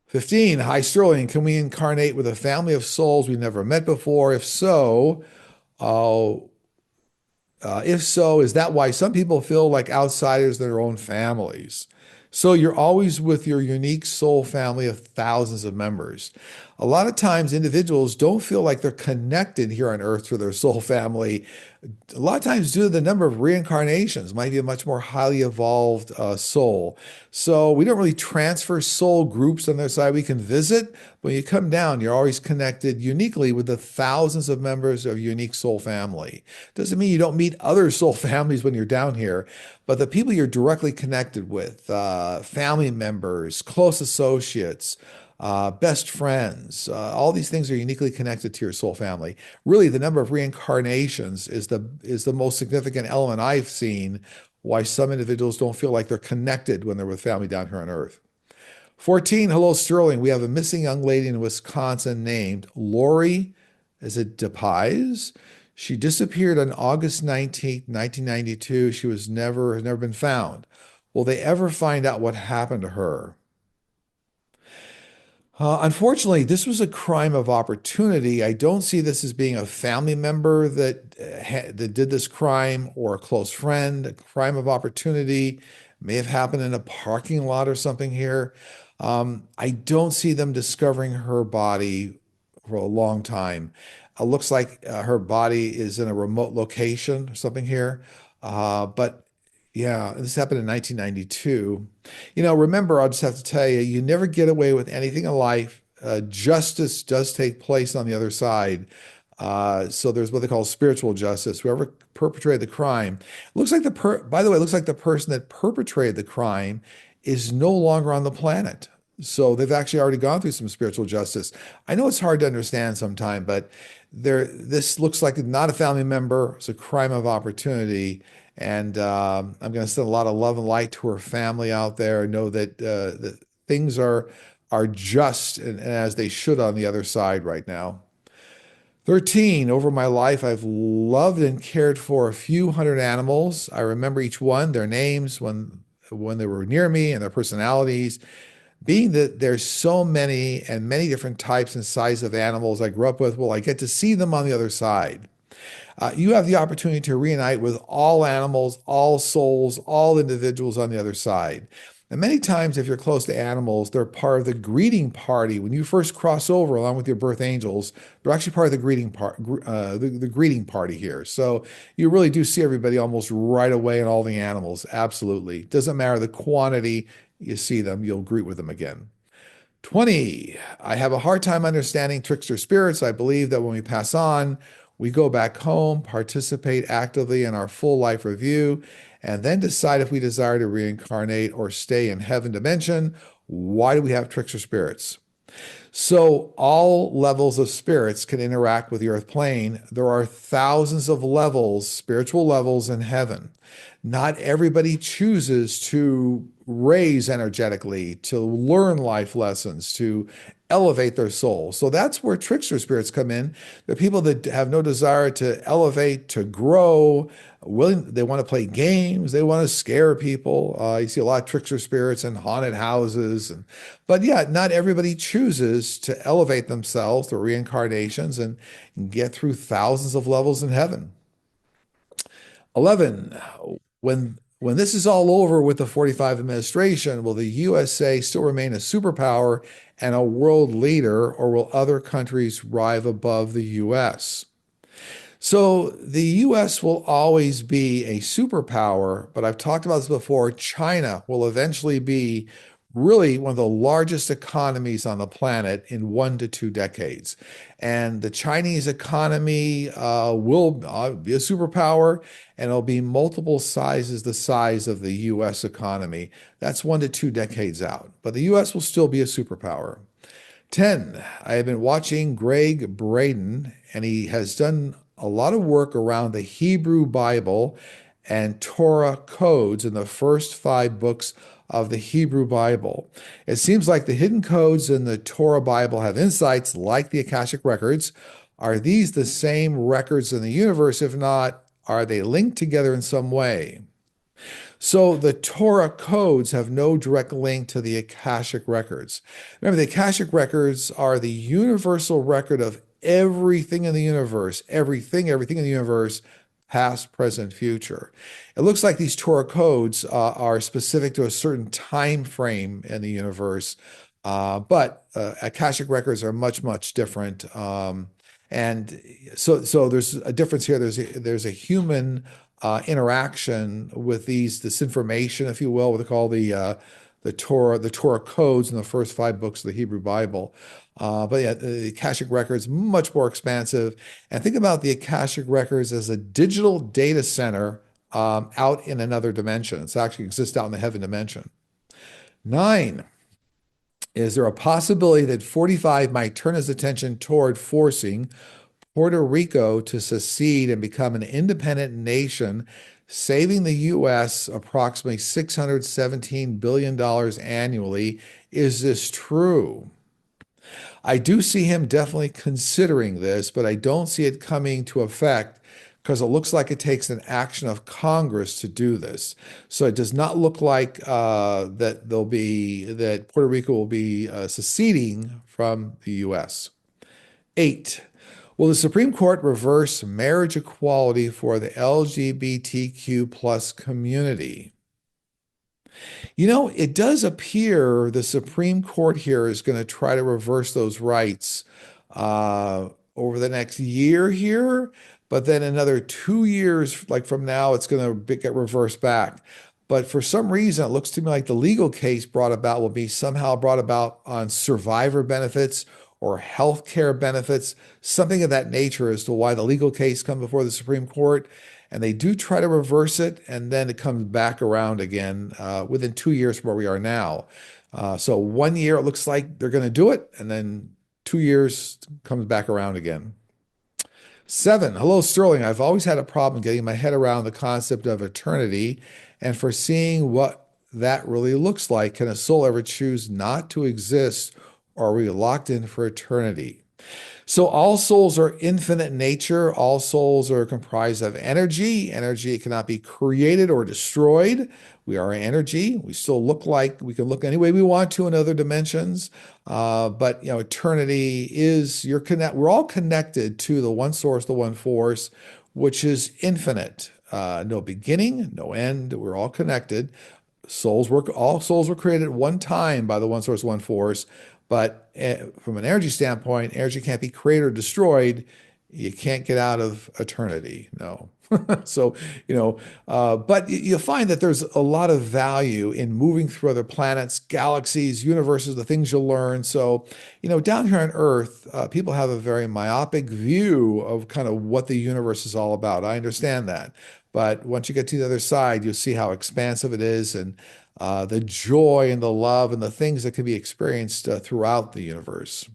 15, hi Sterling, can we incarnate with a family of souls we've never met before? If so, is that why some people feel like outsiders in their own families? So you're always with your unique soul family of thousands of members. A lot of times individuals don't feel like they're connected here on Earth to their soul family. A lot of times due to the number of reincarnations, might be a much more highly evolved soul. So we don't really transfer soul groups on their side. We can visit, but when you come down, you're always connected uniquely with the thousands of members of your unique soul family. Doesn't mean you don't meet other soul families when you're down here, but the people you're directly connected with, family members, close associates, best friends, all these things are uniquely connected to your soul family. Really, the number of reincarnations is the most significant element I've seen why some individuals don't feel like they're connected when they're with family down here on Earth. 14, hello, Sterling. We have a missing young lady in Wisconsin named Lori, is it DePies? She disappeared on August 19th, 1992. She was has never been found. Will they ever find out what happened to her? Unfortunately, this was a crime of opportunity. I don't see this as being a family member that did this crime or a close friend. A crime of opportunity may have happened in a parking lot or something here. I don't see them discovering her body for a long time. It looks like her body is in a remote location or something here. But yeah, this happened in 1992. Remember, I'll just have to tell you, you never get away with anything in life. Justice does take place on the other side. So there's what they call spiritual justice. Whoever perpetrated the crime, by the way, it looks like the person that perpetrated the crime is no longer on the planet. So they've actually already gone through some spiritual justice. I know it's hard to understand sometimes, but this looks like not a family member. It's a crime of opportunity. And I'm going to send a lot of love and light to her family out there. Know that things are just and as they should on the other side right now. 13, over my life, I've loved and cared for a few hundred animals. I remember each one, their names when they were near me and their personalities. Being that there's so many and many different types and sizes of animals I grew up with, well, I get to see them on the other side. You have the opportunity to reunite with all animals, all souls, all individuals on the other side. And many times, if you're close to animals, they're part of the greeting party. When you first cross over along with your birth angels, they're actually part of the the greeting party here. So you really do see everybody almost right away and all the animals. Absolutely. Doesn't matter the quantity, you see them, you'll greet with them again. 20, I have a hard time understanding trickster spirits. I believe that when we pass on, we go back home, participate actively in our full life review, and then decide if we desire to reincarnate or stay in heaven dimension. Why do we have trickster spirits? So all levels of spirits can interact with the earth plane. There are thousands of levels, spiritual levels in heaven. Not everybody chooses to raise energetically, to learn life lessons, to elevate their soul. So that's where trickster spirits come in. The people that have no desire to elevate, to grow, they want to play games, they want to scare people. You see a lot of trickster spirits in haunted houses. But yeah, not everybody chooses to elevate themselves through reincarnations and get through thousands of levels in heaven. 11, when this is all over with the 45 administration, will the USA still remain a superpower and a world leader, or will other countries rise above the US? So the US will always be a superpower, but I've talked about this before. China will eventually be really one of the largest economies on the planet in 1 to 2 decades. And the Chinese economy will be a superpower, and it'll be multiple sizes the size of the US economy. That's 1 to 2 decades out. But the US will still be a superpower. 10, I have been watching Greg Braden, and he has done a lot of work around the Hebrew Bible and Torah codes in the first 5 books of the Hebrew Bible. It seems like the hidden codes in the Torah Bible have insights like the Akashic records. Are these the same records in the universe? If not, are they linked together in some way? So the Torah codes have no direct link to the Akashic records. Remember, the Akashic records are the universal record of everything in the universe, everything in the universe, past, present, future. It looks like these Torah codes are specific to a certain time frame in the universe. But Akashic records are much, much different. And so there's a difference here. There's a human interaction with this information, if you will, what they call the Torah codes in the first five books of the Hebrew Bible. But yeah, the Akashic records much more expansive. And think about the Akashic records as a digital data center out in another dimension. It actually exists out in the heaven dimension. Nine, is there a possibility that 45 might turn his attention toward forcing Puerto Rico to secede and become an independent nation, saving the U.S. approximately $617 billion annually? Is this true? I do see him definitely considering this, but I don't see it coming to effect because it looks like it takes an action of Congress to do this. So it does not look like that Puerto Rico will be seceding from the U.S. 8. Will the Supreme Court reverse marriage equality for the LGBTQ plus community? It does appear the Supreme Court here is going to try to reverse those rights over the next year here, but then another 2 years, like from now, it's going to get reversed back. But for some reason, it looks to me like the legal case brought about will be somehow brought about on survivor benefits or health care benefits, something of that nature as to why the legal case comes before the Supreme Court. And they do try to reverse it, and then it comes back around again within 2 years from where we are now. So 1 year, it looks like they're going to do it, and then 2 years comes back around again. 7, hello, Sterling. I've always had a problem getting my head around the concept of eternity and foreseeing what that really looks like. Can a soul ever choose not to exist, or are we locked in for eternity? So all souls are infinite in nature. All souls are comprised of energy. Energy cannot be created or destroyed. We are energy. We still look like we can look any way we want to in other dimensions. But eternity is we're all connected to the one source, the one force, which is infinite. No beginning, no end. We're all connected. All souls were created at one time by the one source, one force. But from an energy standpoint, energy can't be created or destroyed. You can't get out of eternity. No. So, but you'll find that there's a lot of value in moving through other planets, galaxies, universes, the things you'll learn. So, down here on Earth, people have a very myopic view of kind of what the universe is all about. I understand that. But once you get to the other side, you'll see how expansive it is, and the joy and the love and the things that can be experienced throughout the universe.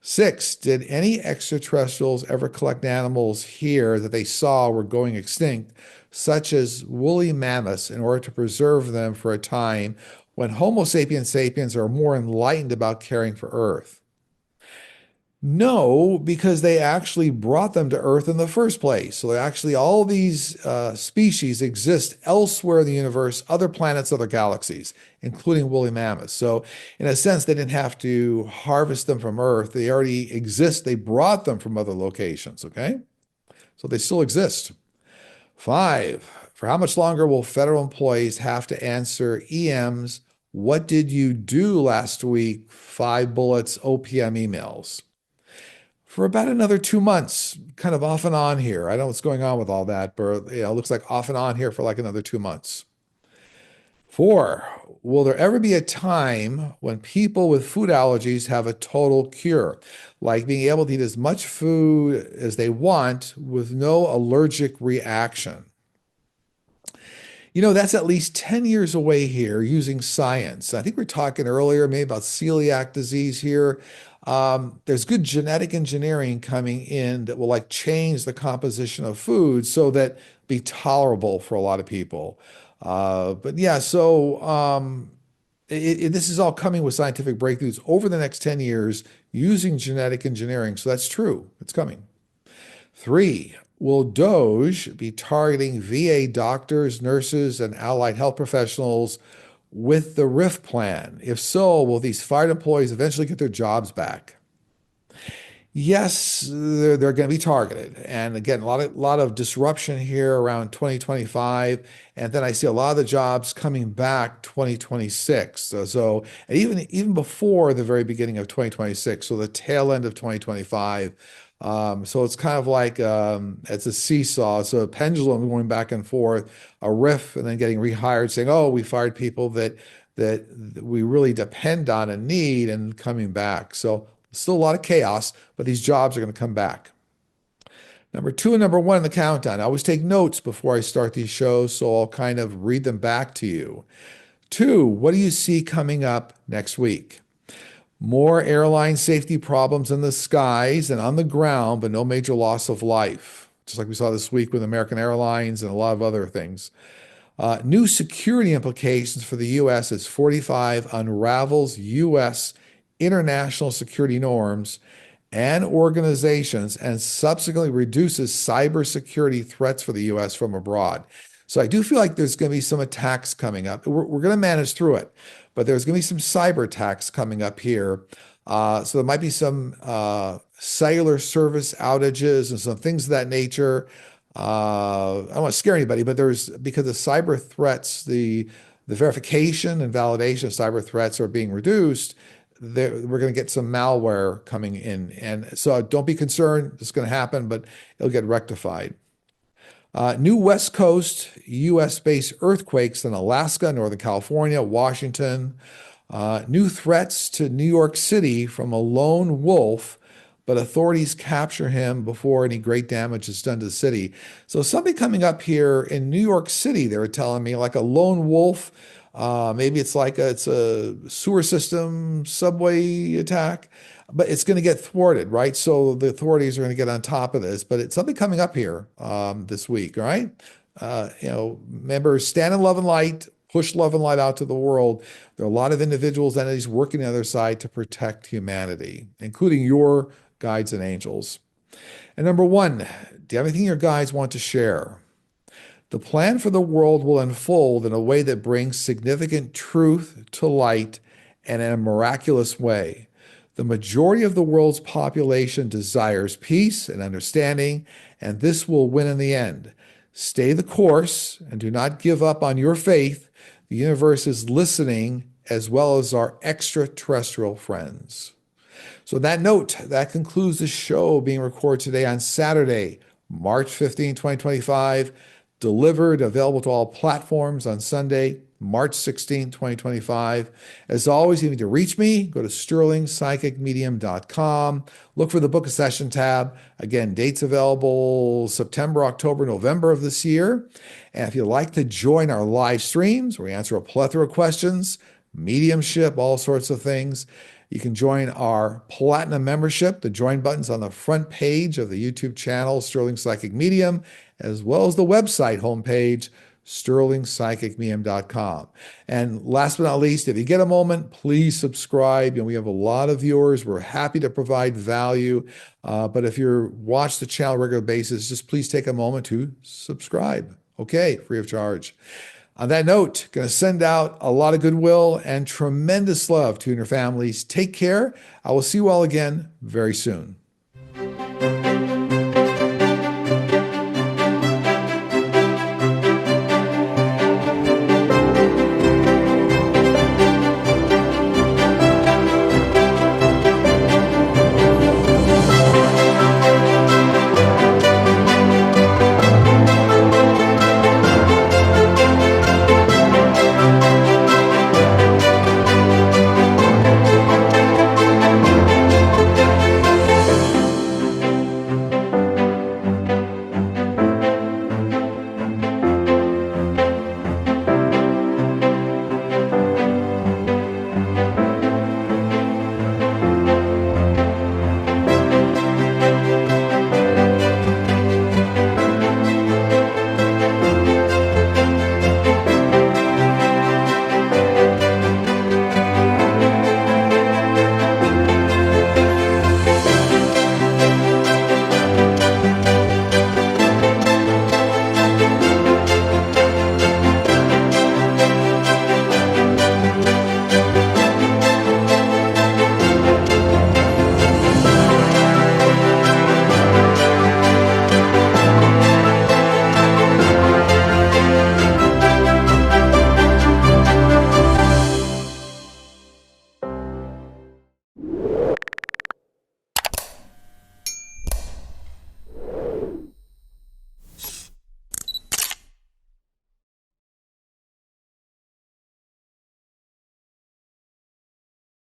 6, did any extraterrestrials ever collect animals here that they saw were going extinct, such as woolly mammoths, in order to preserve them for a time when Homo sapiens sapiens are more enlightened about caring for Earth? No, because they actually brought them to Earth in the first place. So actually, all these species exist elsewhere in the universe, other planets, other galaxies, including woolly mammoths. So in a sense, they didn't have to harvest them from Earth. They already exist. They brought them from other locations, okay? So they still exist. 5, for how much longer will federal employees have to answer EM's "What did you do last week?" 5 bullets OPM emails? For about another 2 months, kind of off and on here. I don't know what's going on with all that, but it looks like off and on here for like another 2 months. 4, will there ever be a time when people with food allergies have a total cure, like being able to eat as much food as they want with no allergic reaction? That's at least 10 years away here using science. I think we are talking earlier maybe about celiac disease here. There's good genetic engineering coming in that will like change the composition of food so that be tolerable for a lot of people. But yeah, so this is all coming with scientific breakthroughs over the next 10 years using genetic engineering. So that's true. It's coming. 3, will Doge be targeting VA doctors, nurses, and allied health professionals with the RIF plan? If so, will these fired employees eventually get their jobs back? Yes, they're going to be targeted. And again, a lot of disruption here around 2025. And then I see a lot of the jobs coming back 2026. And even before the very beginning of 2026, so the tail end of 2025. So it's kind of like it's a seesaw. So a pendulum going back and forth, a riff, and then getting rehired, saying, "Oh, we fired people that we really depend on and need," and coming back. So still a lot of chaos, but these jobs are going to come back. Number two and number one in the countdown. I always take notes before I start these shows, so I'll kind of read them back to you. Two, what do you see coming up next week? More airline safety problems in the skies and on the ground, but no major loss of life, just like we saw this week with American Airlines and a lot of other things. New security implications for the U.S. as 45 unravels U.S. international security norms and organizations and subsequently reduces cybersecurity threats for the U.S. from abroad. So I do feel like there's going to be some attacks coming up. We're going to manage through it, but there's going to be some cyber attacks coming up here. So there might be some cellular service outages and some things of that nature. I don't want to scare anybody, but because of cyber threats, the verification and validation of cyber threats are being reduced. We're going to get some malware coming in, and so don't be concerned. It's going to happen, but it'll get rectified. New West Coast U.S.-based earthquakes in Alaska, Northern California, Washington. New threats to New York City from a lone wolf, but authorities capture him before any great damage is done to the city. So something coming up here in New York City, they were telling me, like a lone wolf. Maybe it's a sewer system subway attack, but it's going to get thwarted, right? So the authorities are going to get on top of this, but it's something coming up here this week, all right? Remember, stand in love and light, push love and light out to the world. There are a lot of individuals, entities working on the other side to protect humanity, including your guides and angels. And number one, do you have anything your guides want to share? The plan for the world will unfold in a way that brings significant truth to light and in a miraculous way. The majority of the world's population desires peace and understanding, and this will win in the end. Stay the course and do not give up on your faith. The universe is listening, as well as our extraterrestrial friends. So, on that note, that concludes the show being recorded today on Saturday, March 15, 2025. Delivered, available to all platforms on Sunday, March 16, 2025. As always, you need to reach me. Go to sterlingpsychicmedium.com. Look for the Book a Session tab. Again, dates available September, October, November of this year. And if you'd like to join our live streams, where we answer a plethora of questions, mediumship, all sorts of things, you can join our Platinum membership. The join button's on the front page of the YouTube channel, Sterling Psychic Medium, as well as the website homepage, sterlingpsychicmedium.com. And last but not least, if you get a moment, please subscribe. We have a lot of viewers. We're happy to provide value. But if you watch the channel on a regular basis, just please take a moment to subscribe. Okay, free of charge. On that note, going to send out a lot of goodwill and tremendous love to your families. Take care. I will see you all again very soon.